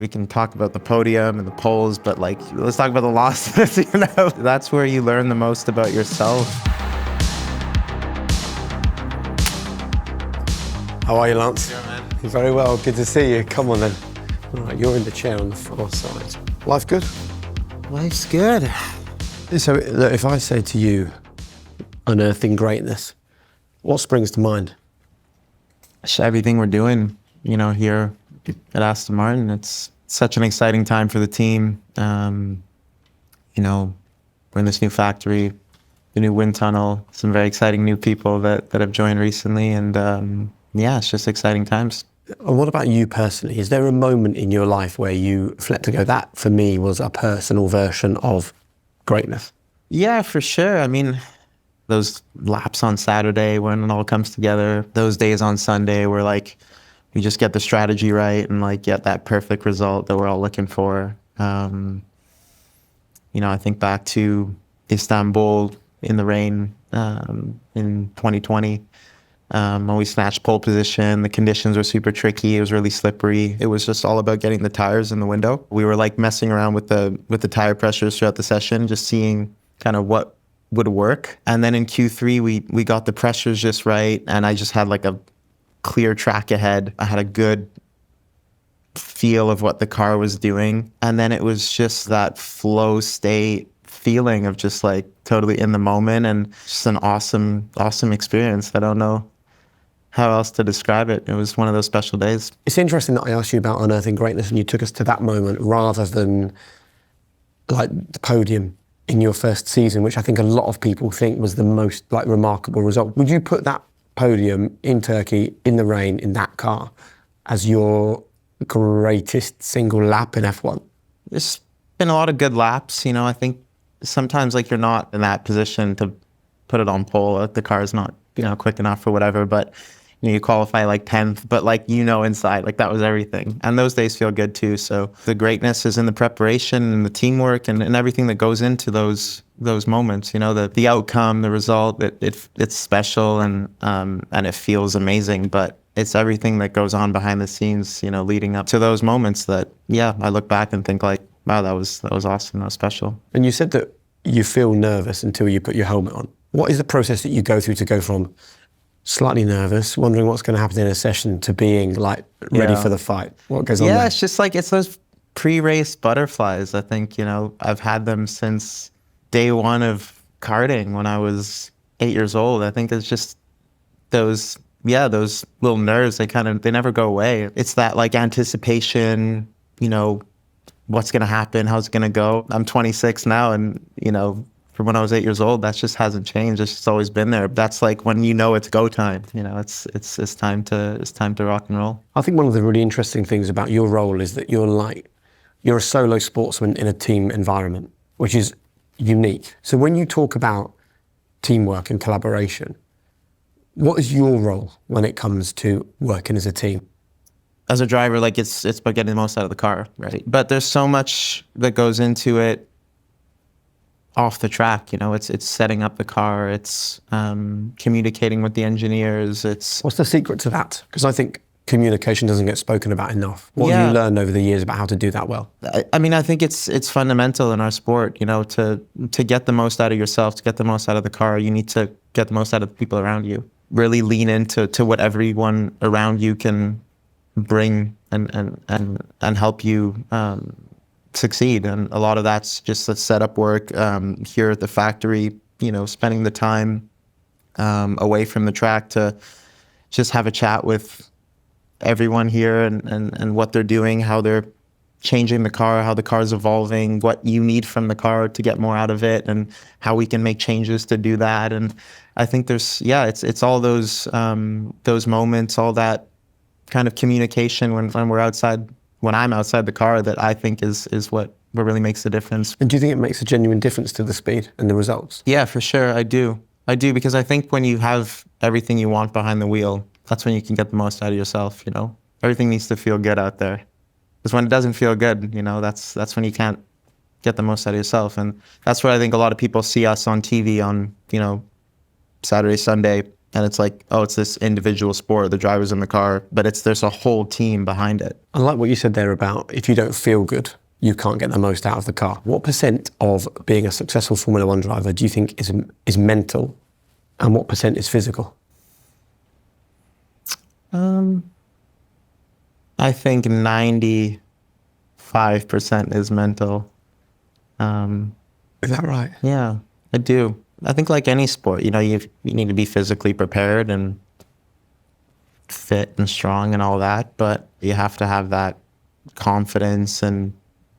We can talk about the podium and the polls, but like, let's talk about the losses, you know? That's where you learn the most about yourself. How are you, Lance? Yeah, man. Very well, good to see you. Come on then. All right, you're in the chair on the far side. Life good? Life's good. So look, if I say to you, unearthing greatness, what springs to mind? Just everything we're doing, you know, here at Aston Martin, it's such an exciting time for the team. You know, we're in this new factory, the new wind tunnel, some very exciting new people that have joined recently. And yeah, it's just exciting times. And what about you personally? Is there a moment in your life where you reflect to go, that for me was a personal version of greatness? Yeah, for sure. I mean, those laps on Saturday when it all comes together, those days on Sunday where like we just get the strategy right and like get that perfect result that we're all looking for. You know, I think back to Istanbul in the rain in 2020 when we snatched pole position. The conditions were super tricky. It was really slippery. It was just all about getting the tires in the window. We were like messing around with the tire pressures throughout the session, just seeing kind of what would work. And then in Q3, we got the pressures just right. And I just had like a clear track ahead. I had a good feel of what the car was doing. And then it was just that flow state feeling of just like totally in the moment and just an awesome experience. I don't know how else to describe it. It was one of those special days. It's interesting that I asked you about unearthing greatness and you took us to that moment rather than like the podium in your first season, which I think a lot of people think was the most like remarkable result. Would you put that podium in Turkey, in the rain, in that car, as your greatest single lap in F1? There's been a lot of good laps. You know, I think sometimes like you're not in that position to put it on pole. The car is not, you know, quick enough or whatever, but you know, you qualify like 10th, but like, you know, inside, like that was everything. And those days feel good too. So the greatness is in the preparation and the teamwork and everything that goes into those moments, you know, the outcome, the result, it's special and it feels amazing, but it's everything that goes on behind the scenes, you know, leading up to those moments that, yeah, I look back and think like, wow, that was awesome, that was special. And you said that you feel nervous until you put your helmet on. What is the process that you go through to go from slightly nervous, wondering what's going to happen in a session, to being like ready for the fight? What goes on there? Yeah, it's just like, it's those pre-race butterflies. I think, you know, I've had them since day one of karting when I was 8 years old. I think it's just those little nerves, they never go away. It's that like anticipation, you know, what's going to happen, how's it going to go. I'm 26 now and, you know, from when I was 8 years old, that just hasn't changed. It's just always been there. That's like when you know it's go time. You know, it's time to rock and roll. I think one of the really interesting things about your role is that you're a solo sportsman in a team environment, which is unique. So when you talk about teamwork and collaboration, what is your role when it comes to working as a team? As a driver, like it's about getting the most out of the car, right? But there's so much that goes into it off the track, you know. It's setting up the car, it's communicating with the engineers. What's the secret to that? Because I think communication doesn't get spoken about enough. What have you learned over the years about how to do that well? I mean, I think it's fundamental in our sport, you know, to get the most out of yourself, to get the most out of the car, you need to get the most out of the people around you. Really lean into what everyone around you can bring and help you succeed. And a lot of that's just the setup work here at the factory, you know, spending the time away from the track to just have a chat with everyone here and what they're doing, how they're changing the car, how the car's evolving, what you need from the car to get more out of it, and how we can make changes to do that. And I think it's all those moments, all that kind of communication when I'm outside the car that I think is what really makes the difference. And do you think it makes a genuine difference to the speed and the results? Yeah, for sure, I do, because I think when you have everything you want behind the wheel, that's when you can get the most out of yourself, you know? Everything needs to feel good out there. Because when it doesn't feel good, you know, that's when you can't get the most out of yourself. And that's where I think a lot of people see us on TV on, you know, Saturday, Sunday, And it's like, oh, it's this individual sport, the driver's in the car, but there's a whole team behind it. I like what you said there about if you don't feel good, you can't get the most out of the car. What percent of being a successful Formula One driver do you think is mental, and what percent is physical? I think 95% is mental. Is that right? Yeah, I do. I think like any sport, you know, you need to be physically prepared and fit and strong and all that, but you have to have that confidence and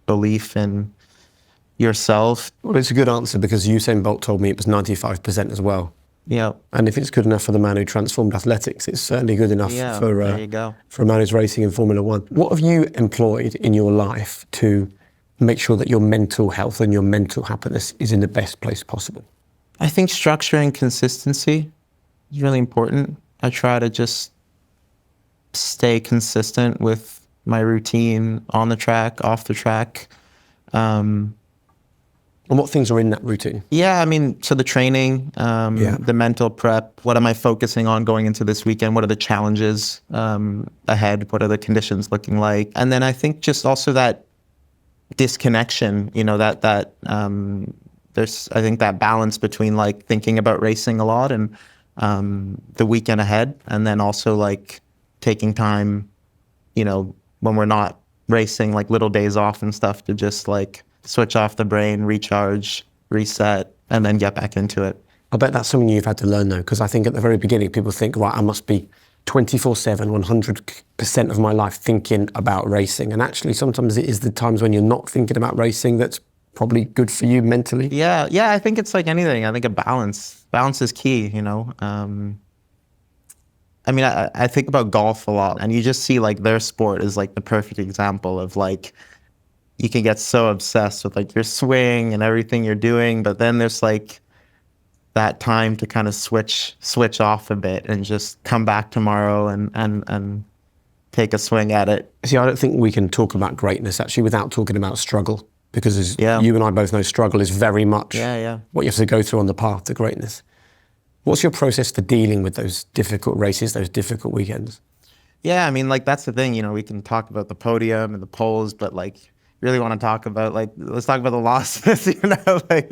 belief in yourself. Well, it's a good answer because Usain Bolt told me it was 95% as well. Yeah. And if it's good enough for the man who transformed athletics, it's certainly good enough There you go. for a man who's racing in Formula One. What have you employed in your life to make sure that your mental health and your mental happiness is in the best place possible? I think structure and consistency is really important. I try to just stay consistent with my routine on the track, off the track. And what things are in that routine? Yeah, I mean, so the training, the mental prep, what am I focusing on going into this weekend? What are the challenges ahead? What are the conditions looking like? And then I think just also that disconnection, you know, there's, I think that balance between like thinking about racing a lot and the weekend ahead, and then also like taking time, you know, when we're not racing, like little days off and stuff to just like switch off the brain, recharge, reset, and then get back into it. I bet that's something you've had to learn though, because I think at the very beginning people think, right, I must be 24/7, 100% of my life thinking about racing. And actually sometimes it is the times when you're not thinking about racing that's probably good for you mentally. Yeah, I think it's like anything. I think a balance is key, you know. I mean, I think about golf a lot, and you just see like their sport is like the perfect example of like, you can get so obsessed with like your swing and everything you're doing, but then there's like that time to kind of switch off a bit and just come back tomorrow and take a swing at it. See, I don't think we can talk about greatness actually without talking about struggle, because as you and I both know, struggle is very much what you have to go through on the path to greatness. What's your process for dealing with those difficult races, those difficult weekends? Yeah, I mean, like that's the thing, you know, we can talk about the podium and the poles, but like really want to talk about like, let's talk about the losses, you know, like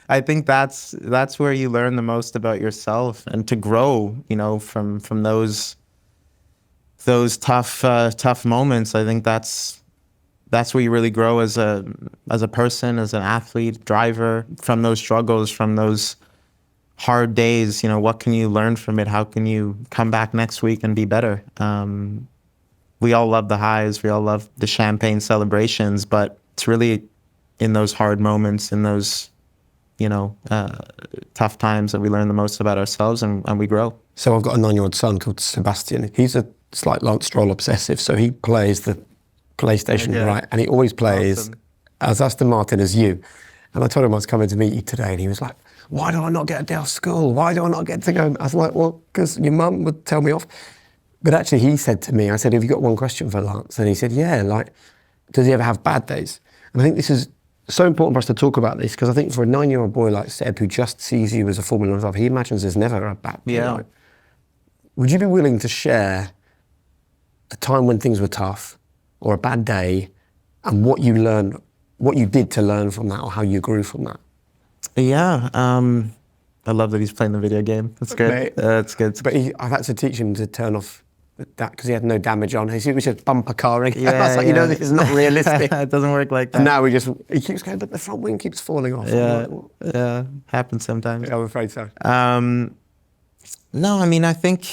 I think that's where you learn the most about yourself and to grow, you know, from those tough moments. I think that's where you really grow as a person, as an athlete, driver, from those struggles, from those hard days. You know, what can you learn from it? How can you come back next week and be better? We all love the highs, we all love the champagne celebrations, but it's really in those hard moments, in those, you know, tough times that we learn the most about ourselves and we grow. So I've got a 9-year-old son called Sebastian. He's a slight Lance Stroll obsessive, so he plays the PlayStation, right? And he always plays as Aston Martin as you. And I told him I was coming to meet you today, and he was like, why do I not get a day off school? Why do I not get to go? I was like, well, because your mum would tell me off. But actually he said to me, I said, have you got one question for Lance? And he said, yeah, like, does he ever have bad days? And I think this is so important for us to talk about this, because I think for a 9-year-old boy like Seb, who just sees you as a Formula One driver, he imagines there's never a bad day. Yeah. Right? Would you be willing to share a time when things were tough or a bad day and what you learned, what you did to learn from that, or how you grew from that? Yeah. I love that he's playing the video game. That's good. That's good. But I've had to teach him to turn off that because he had no damage on. He was just bumper carring. I was like, you know, this is not realistic. It doesn't work like that. And now he keeps going, but the front wing keeps falling off. Yeah, happens sometimes. Yeah, I'm afraid so. No, I mean, I think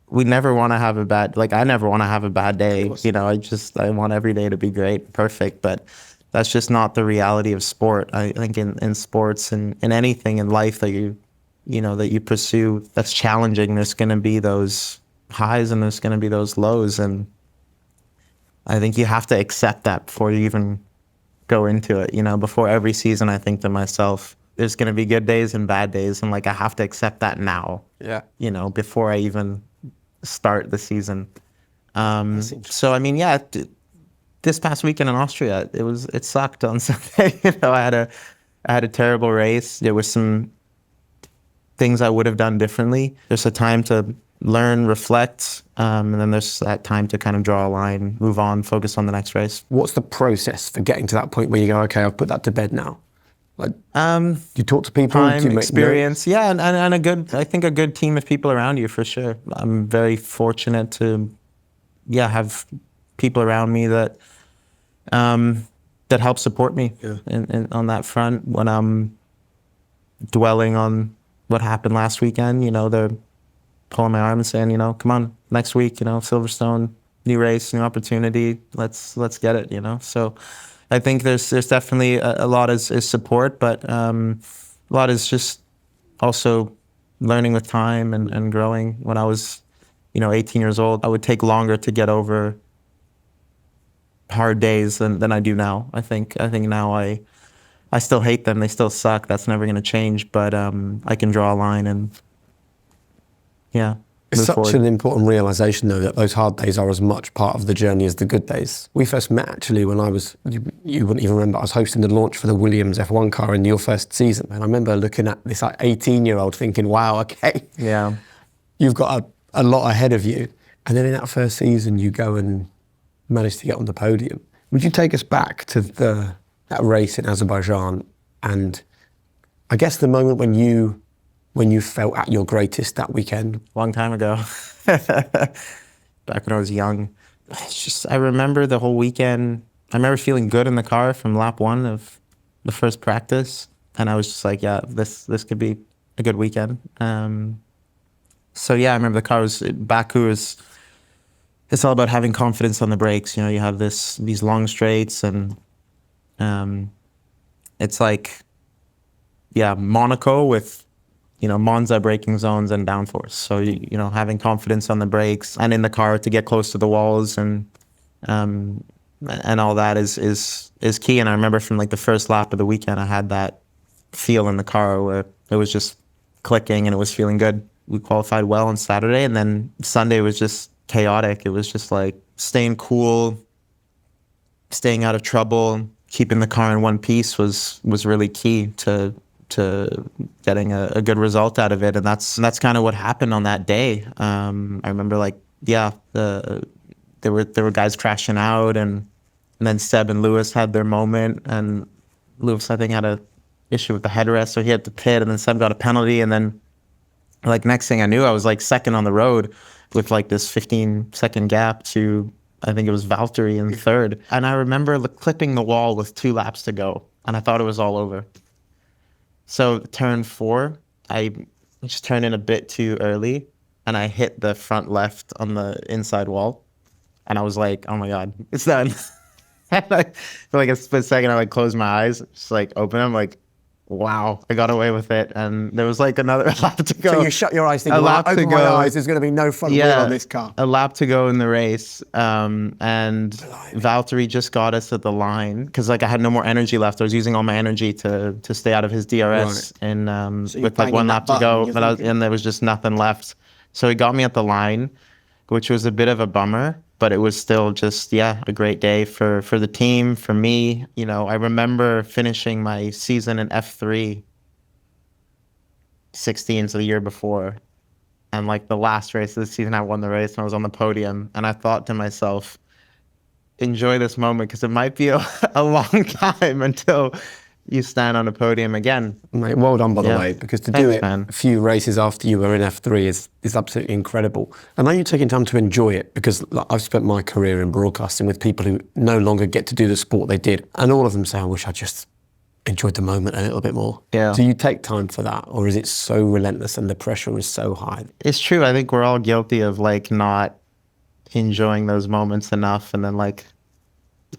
we never want to have a bad, like I never want to have a bad day. You know, I want every day to be great, perfect, but that's just not the reality of sport. I think in sports and in anything in life that you pursue that's challenging, there's going to be those highs and there's going to be those lows. And I think you have to accept that before you even go into it. You know, before every season, I think to myself, there's going to be good days and bad days. And like, I have to accept that now, you know, before I even start the season. So, I mean, yeah, this past weekend in Austria, it sucked on Sunday. You know, I had a terrible race. There was some things I would have done differently. There's a time to learn, reflect, and then there's that time to kind of draw a line, move on, focus on the next race. What's the process for getting to that point where you go, okay, I'll put that to bed now? Like, do you talk to people? Time, do you make experience, notes? yeah, and I think a good team of people around you for sure. I'm very fortunate to, yeah, have people around me that that help support me on that front when I'm dwelling on what happened last weekend. You know, they're pulling my arm and saying, you know, come on, next week, you know, Silverstone, new race, new opportunity. Let's get it, you know. So I think there's definitely a lot is support, but a lot is just also learning with time and growing. When I was, you know, 18 years old, I would take longer to get over hard days than I do now. I think now I still hate them. They still suck. That's never going to change. But I can draw a line and yeah. It's move such forward. an important realization, though, that those hard days are as much part of the journey as the good days. We first met actually when you wouldn't even remember, I was hosting the launch for the Williams F1 car in your first season. And I remember looking at this like 18-year-old thinking, wow, okay, Yeah. you've got a lot ahead of you. And then in that first season, you go and manage to get on the podium. Would you take us back to that race in Azerbaijan and I guess the moment when you felt at your greatest that weekend? Long time ago. Back when I was young. It's just, I remember the whole weekend. I remember feeling good in the car from lap 1 of the first practice. And I was just like, yeah, this could be a good weekend. So yeah, I remember the car Baku it's all about having confidence on the brakes. You know, you have these long straights and it's like, yeah, Monaco with, you know, Monza braking zones and downforce. So, you know, having confidence on the brakes and in the car to get close to the walls and all that is key. And I remember from like the first lap of the weekend, I had that feel in the car where it was just clicking and it was feeling good. We qualified well on Saturday and then Sunday was just chaotic. It was just like staying cool, staying out of trouble, keeping the car in one piece was really key to getting a good result out of it, and that's kind of what happened on that day. I remember like there were guys crashing out, and then Seb and Lewis had their moment, and Lewis I think had a issue with the headrest, so he had to pit, and then Seb got a penalty, and then like next thing I knew, I was like second on the road with like this 15-second gap to I think it was Valtteri in third, and I remember clipping the wall with 2 laps to go, and I thought it was all over. So turn 4, I just turned in a bit too early and I hit the front left on the inside wall. And I was like, oh my God, it's done. And for like a split second, I like closed my eyes, just like open them, like, wow, I got away with it. And there was like another lap to go. So you shut your eyes thinking, A well, lap to open my go. eyes, there's going to be no front wheel on this car. A lap to go in the race, and Valtteri just got us at the line because like I had no more energy left. I was using all my energy to stay out of his DRS, Right. and So you're with like banging one that lap to button, go, and there was just nothing left. So he got me at the line, which was a bit of a bummer, but it was still just a great day for the team, for me. You know, I remember finishing my season in F3. 16, so the year before, and like the last race of the season I won the race and I was on the podium, and I thought to myself, enjoy this moment because it might be a long time until you stand on a podium again. Mate, well done, by the way, because to do it man. a few races after you were in F3 is absolutely incredible. And now you're taking time to enjoy it because like, I've spent my career in broadcasting with people who no longer get to do the sport they did, and all of them say, I wish I just enjoyed the moment a little bit more. Yeah. Do you take time for that, or is it so relentless and the pressure is so high? It's true. I think we're all guilty of like not enjoying those moments enough, and then like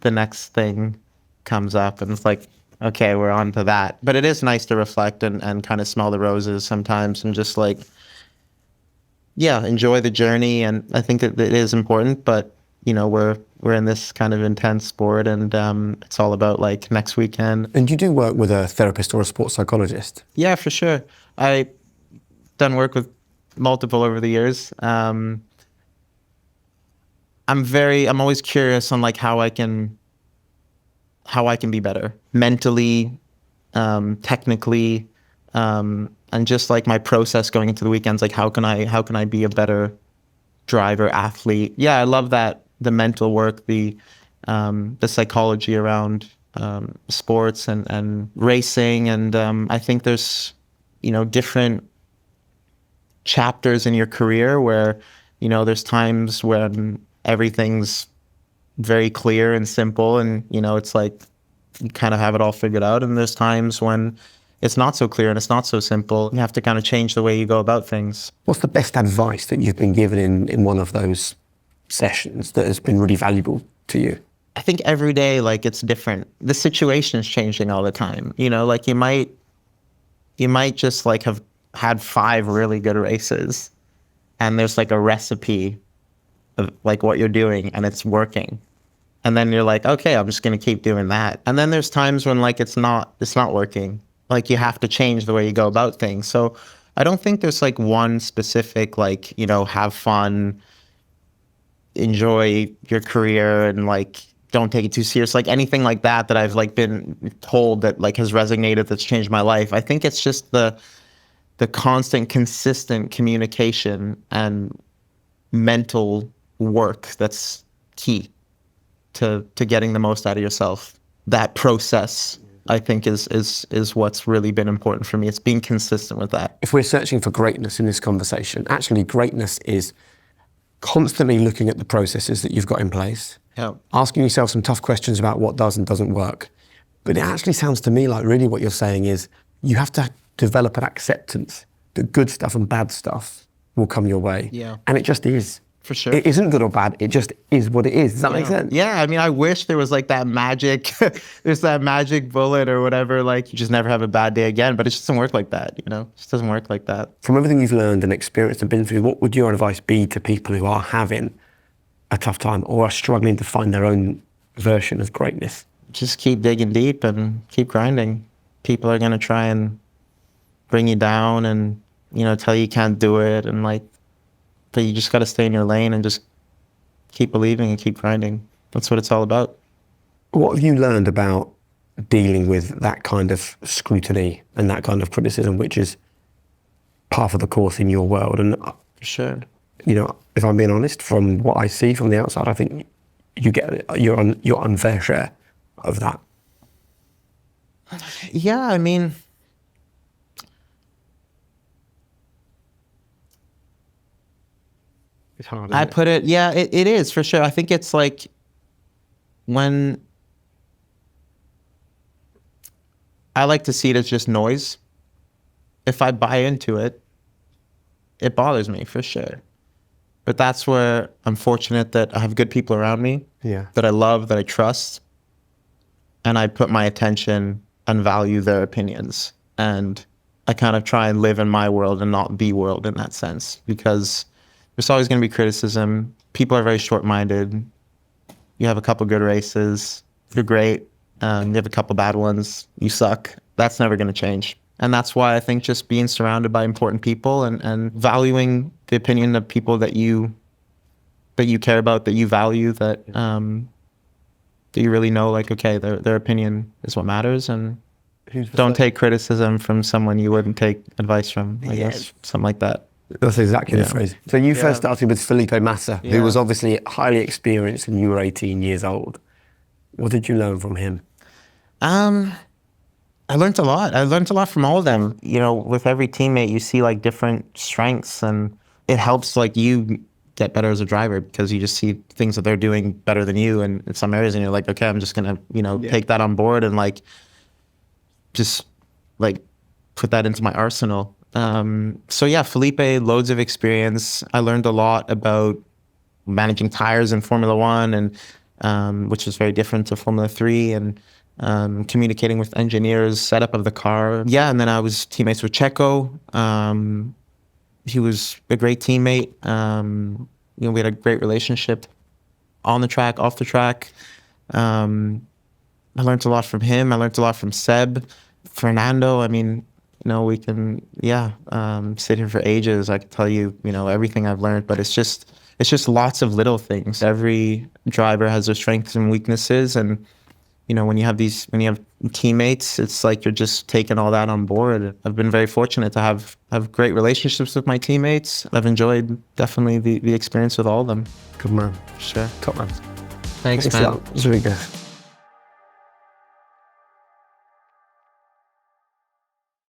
the next thing comes up and it's like, okay, we're on to that. But it is nice to reflect and kind of smell the roses sometimes and just like, enjoy the journey. And I think that it is important, but you know, we're in this kind of intense sport, and it's all about like next weekend. And you do work with a therapist or a sports psychologist? Yeah, for sure. I done work with multiple over the years. I'm always curious on like how I can be better mentally, technically, And just like my process going into the weekends, like how can I be a better driver, athlete? Yeah, I love that, the mental work, the psychology around sports and racing, and I think there's different chapters in your career where there's times when everything's very clear and simple, and it's like you kind of have it all figured out, and there's times when it's not so clear and it's not so simple. You have to kind of change the way you go about things. What's the best advice that you've been given in one of those sessions that has been really valuable to you? I think every day, like, it's different. The situation is changing all the time. Like you might just like have had 5 really good races, and there's like a recipe of like what you're doing and it's working. And then you're like, okay, I'm just going to keep doing that. And then there's times when like it's not working. Like you have to change the way you go about things. So I don't think there's like one specific, like, have fun, enjoy your career, and like don't take it too serious, like anything like that I've like been told that like has resonated, that's changed my life. I think it's just the constant, consistent communication and mental work that's key to getting the most out of yourself. That process, I think, is what's really been important for me. It's being consistent with that. If we're searching for greatness in this conversation, actually greatness is constantly looking at the processes that you've got in place, asking yourself some tough questions about what does and doesn't work. But it actually sounds to me like really what you're saying is you have to develop an acceptance that good stuff and bad stuff will come your way. Yeah. And it just is. For sure. It isn't good or bad. It just is what it is. Does that make sense? Yeah. I mean, I wish there was like that magic, there's that magic bullet or whatever, like you just never have a bad day again, but it just doesn't work like that, It just doesn't work like that. From everything you've learned and experienced and been through, what would your advice be to people who are having a tough time or are struggling to find their own version of greatness? Just keep digging deep and keep grinding. People are going to try and bring you down and, tell you can't do it, and like, but you just got to stay in your lane and just keep believing and keep grinding. That's what it's all about. What have you learned about dealing with that kind of scrutiny and that kind of criticism, which is part of the course in your world? And For sure. If I'm being honest, from what I see from the outside, I think you get your unfair share of that. Yeah, I mean, It's hard. I put it, yeah, it is for sure. I think it's like when I like to see it as just noise. If I buy into it, it bothers me for sure. But that's where I'm fortunate that I have good people around me, that I love, that I trust, and I put my attention and value their opinions. And I kind of try and live in my world and not be world in that sense, because there's always going to be criticism. People are very short-minded. You have a couple good races, you're great. You have a couple bad ones, you suck. That's never going to change. And that's why I think just being surrounded by important people and valuing the opinion of people that you care about, that you value, that you really know, like, okay, their opinion is what matters, and don't take criticism from someone you wouldn't take advice from, I guess, something like that. That's exactly the phrase. So you first started with Felipe Massa, who was obviously highly experienced, and you were 18 years old. What did you learn from him? I learned a lot. I learned a lot from all of them. With every teammate, you see like different strengths, and it helps like you get better as a driver because you just see things that they're doing better than you, and in some areas, and you're like, okay, I'm just gonna take that on board and like just like put that into my arsenal. So yeah, Felipe, loads of experience. I learned a lot about managing tires in Formula One, and which is very different to Formula 3, and communicating with engineers, setup of the car. Yeah, and then I was teammates with Checo. He was a great teammate. We had a great relationship on the track, off the track. I learned a lot from him. I learned a lot from Seb, Fernando. I mean, we can, sit here for ages. I could tell you, everything I've learned, but it's just lots of little things. Every driver has their strengths and weaknesses, and, you know, when you have teammates, it's like you're just taking all that on board. I've been very fortunate to have great relationships with my teammates. I've enjoyed definitely the experience with all of them. Good man. Sure. Top man. Thanks, Thanks a man. lot. It was really good.